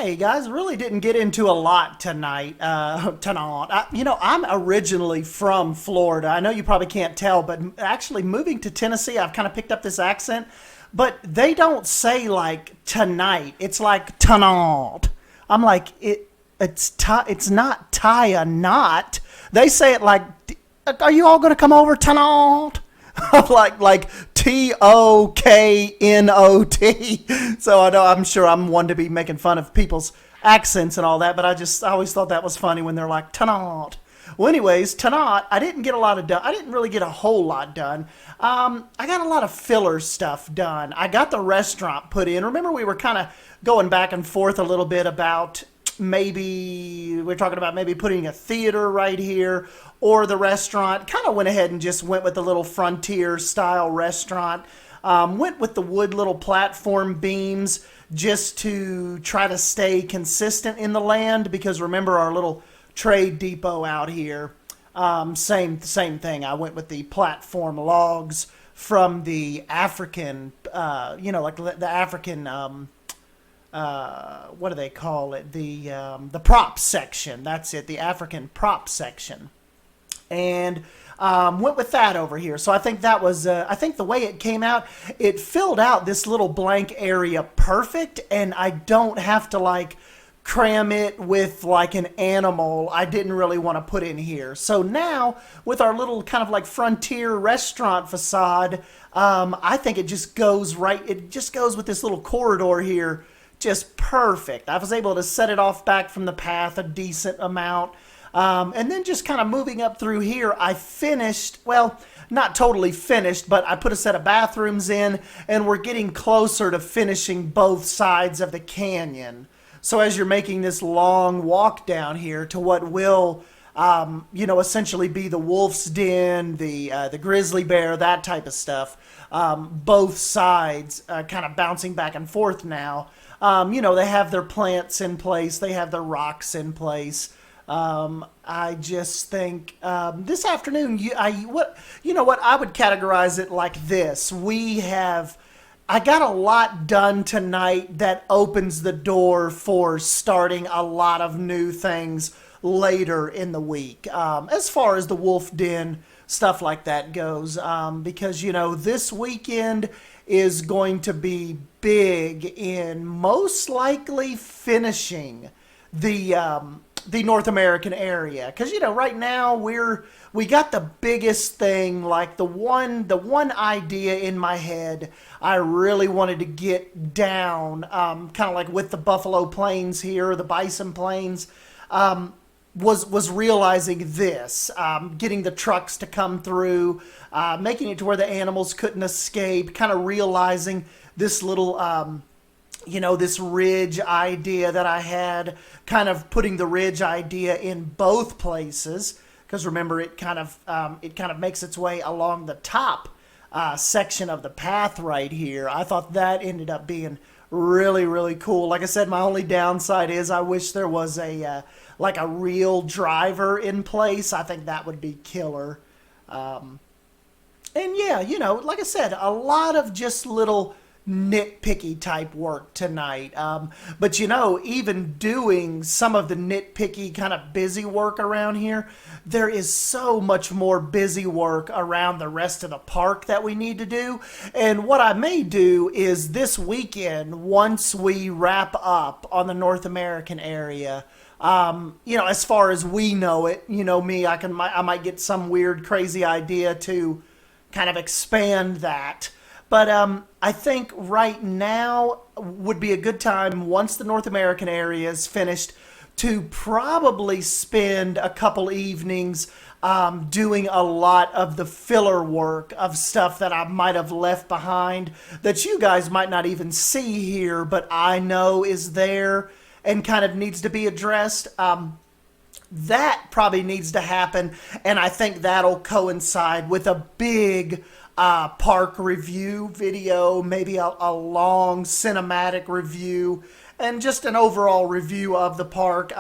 Hey guys, really didn't get into a lot tonight. Tonight, I'm originally from Florida. I know you probably can't tell, but actually moving to Tennessee, I've kind of picked up this accent. But they don't say like tonight. It's like tonight. I'm like it's not tie a knot. They say it like, are you all going to come over tonight? like Toknot. So I'm sure I'm one to be making fun of people's accents and all that, but I always thought that was funny when they're like tonight. Well, anyways, tonight I didn't get a lot of done. I didn't really get a whole lot done. I got a lot of filler stuff done. I got the restaurant put in. Remember, we were kind of going back and forth a little bit about maybe we're talking about maybe putting a theater right here or the restaurant. Kind of went ahead and just went with the little frontier style restaurant. Went with the wood little platform beams just to try to stay consistent in the land, because remember our little trade depot out here. Same thing. I went with the platform logs from the African, like the African. What do they call it? The prop section. That's it. The African prop section, and went with that over here. So I think that was. I think the way it came out, it filled out this little blank area perfect, and I don't have to like cram it with like an animal I didn't really want to put in here. So now with our little kind of like frontier restaurant facade, I think it just goes right. It just goes with this little corridor here, just perfect. I was able to set it off back from the path a decent amount. And then just kind of moving up through here, I finished, well, not totally finished, but I put a set of bathrooms in, and we're getting closer to finishing both sides of the canyon. So as you're making this long walk down here to what will, essentially be the wolf's den, the grizzly bear, that type of stuff, both sides kind of bouncing back and forth now. They have their plants in place, they have their rocks in place. I just think this afternoon, I would categorize it like this. I got a lot done tonight that opens the door for starting a lot of new things later in the week. As far as the wolf den, stuff like that goes, because, this weekend is going to be big in most likely finishing the North American area, because right now we got the biggest thing, like the one idea in my head I really wanted to get down, kind of like with the Buffalo Plains here, the Bison Plains, was realizing this, getting the trucks to come through, making it to where the animals couldn't escape, kind of realizing this little this ridge idea that I had, kind of putting the ridge idea in both places, because remember it kind of makes its way along the top section of the path right here. I thought that ended up being really, really cool. Like I said, my only downside is I wish there was a real driver in place. I think that would be killer. And yeah, like I said, a lot of just little nitpicky type work tonight. But even doing some of the nitpicky kind of busy work around here, there is so much more busy work around the rest of the park that we need to do. And what I may do is this weekend, once we wrap up on the North American area, as far as we know it, me, I might get some weird, crazy idea to kind of expand that. But I think right now would be a good time, once the North American area is finished, to probably spend a couple evenings doing a lot of the filler work of stuff that I might have left behind that you guys might not even see here, but I know is there and kind of needs to be addressed. That probably needs to happen, and I think that'll coincide with a big park review video, maybe a long cinematic review, and just an overall review of the park.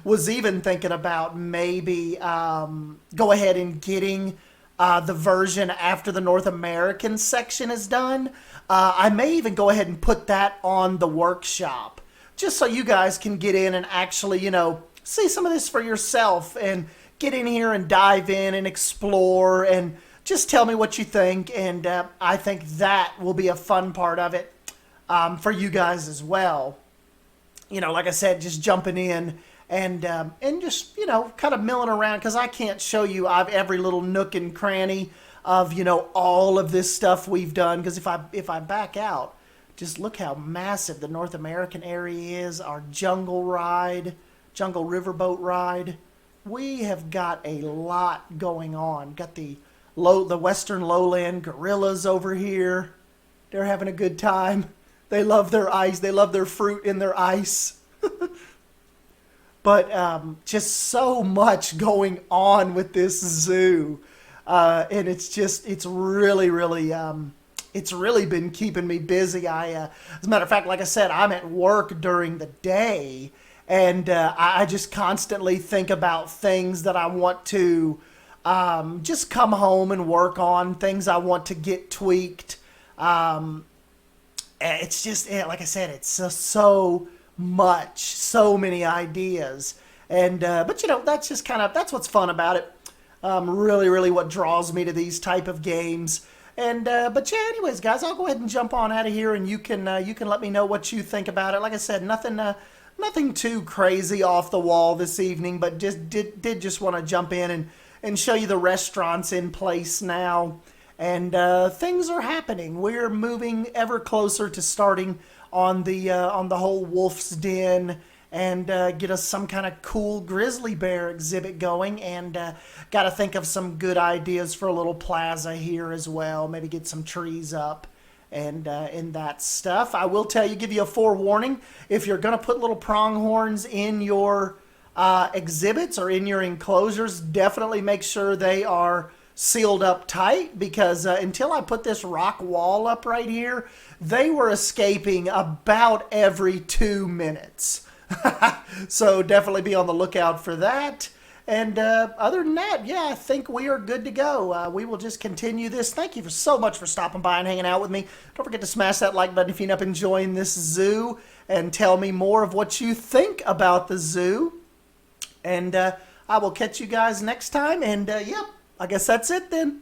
Was even thinking about maybe go ahead and getting the version after the North American section is done. I may even go ahead and put that on the workshop just so you guys can get in and actually, see some of this for yourself and get in here and dive in and explore and just tell me what you think. And I think that will be a fun part of it for you guys as well. Like I said, just jumping in and just kind of milling around because I can't show you every little nook and cranny of all of this stuff we've done. Because if I back out, just look how massive the North American area is. Our jungle riverboat ride. We have got a lot going on. Got the western lowland gorillas over here. They're having a good time. They love their ice. They love their fruit in their ice. But just so much going on with this zoo. And it's really, really, it's really been keeping me busy. As a matter of fact, like I said, I'm at work during the day, and I just constantly think about things that I want to just come home and work on, things I want to get tweaked. It's just, like I said, it's so much, so many ideas. And but that's just that's what's fun about it. Really, really what draws me to these type of games. And but yeah, anyways, guys, I'll go ahead and jump on out of here, and you can let me know what you think about it. Like I said, nothing too crazy off the wall this evening, but just did just want to jump in and show you the restaurants in place now. And things are happening. We're moving ever closer to starting on the whole Wolf's Den and get us some kind of cool grizzly bear exhibit going. And got to think of some good ideas for a little plaza here as well. Maybe get some trees up and that stuff. I will give you a forewarning. If you're going to put little pronghorns in your exhibits or in your enclosures, definitely make sure they are sealed up tight, because until I put this rock wall up right here, they were escaping about every 2 minutes. So definitely be on the lookout for that. And other than that, yeah, I think we are good to go. We will just continue this. Thank you so much for stopping by and hanging out with me. Don't forget to smash that like button if you end up enjoying this zoo, and tell me more of what you think about the zoo. And I will catch you guys next time. And yep, I guess that's it then.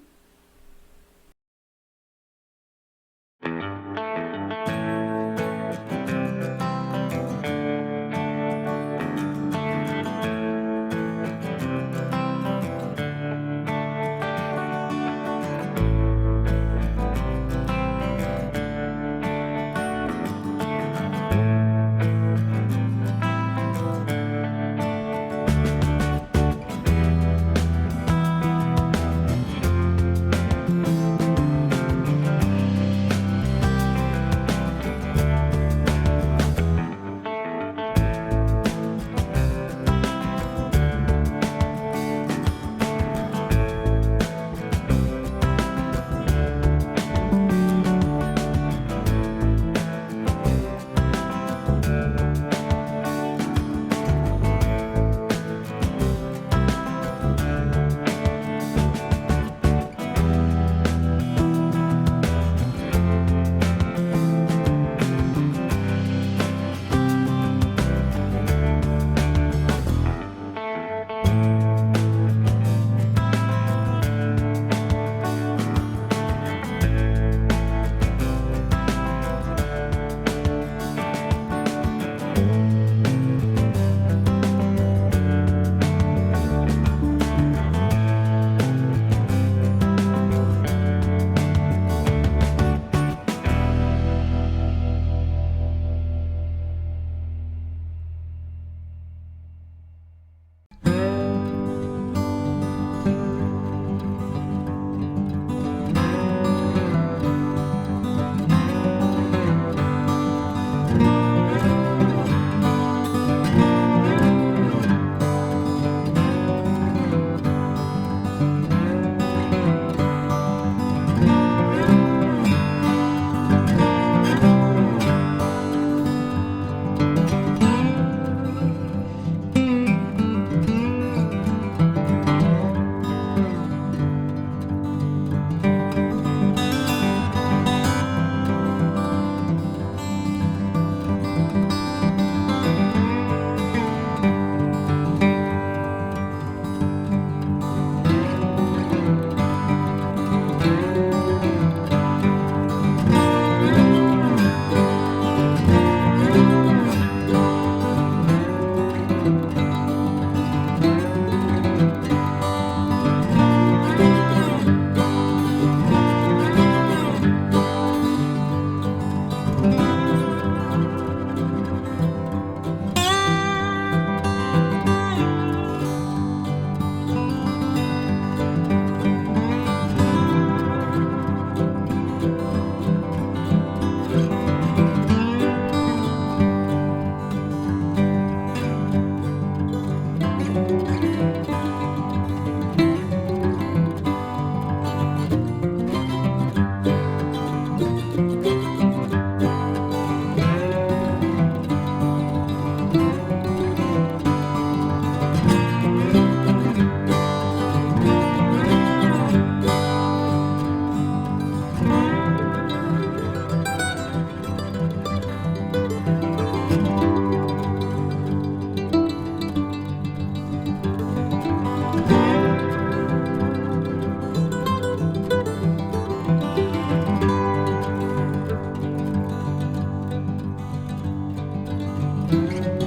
Thank